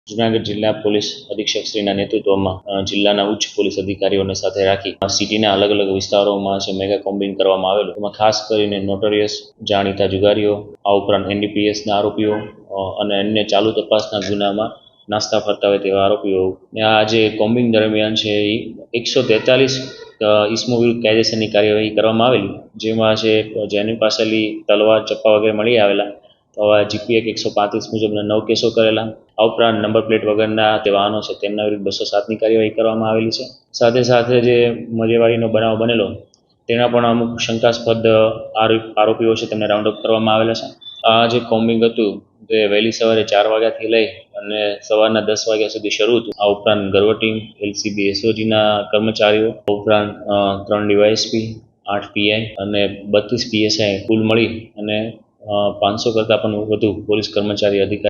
જૂનાગઢ જિલ્લા પોલીસ અધિક્ષક શ્રીના નેતૃત્વમાં જિલ્લાના ઉચ્ચ પોલીસ અધિકારીઓને સાથે રાખી સિટીના અલગ અલગ વિસ્તારોમાં મેગા કોમ્બિંગ કરવામાં આવેલું. એમાં ખાસ કરીને નોટોરિયસ જાણીતા જુગારીઓ, આ ઉપરાંત NDPSના આરોપીઓ અને અન્ય ચાલુ તપાસના ગુનામાં નાસ્તા ફરતા હોય તેવા આરોપીઓ. આ જે કોમ્બિંગ દરમિયાન છે એ 143 ઇસમો વિરુદ્ધ કાયદેસરની કાર્યવાહી કરવામાં આવેલી, જેમાં છે જેની પાસેથી તલવાર, ચપ્પા વગેરે મળી આવેલા. તો GP Act 135 મુજબના 9 કેસો કરેલા. આ ઉપરાંત નંબર પ્લેટ વગરના તે વાહનો છે તેમના વિરુદ્ધ 207ની કાર્યવાહી કરવામાં આવેલી છે. સાથે સાથે જે મજેવાડીનો બનાવ બનેલો તેના પણ અમુક શંકાસ્પદ આરોપીઓ છે તેમને રાઉન્ડ અપ કરવામાં આવેલા છે. આ જે કોમ્બિંગ હતું તે વહેલી સવારે 4 વાગ્યાથી લઈ અને સવારના 10 વાગ્યા સુધી શરૂ હતું. આ ઉપરાંત ગર્વટીમ, LCB SOGના કર્મચારીઓ, ઉપરાંત 3 DYSP, 8 PI અને 32 PSI કુલ મળી અને 500 કરતાં પણ વધુ પોલીસ કર્મચારી અધિકારી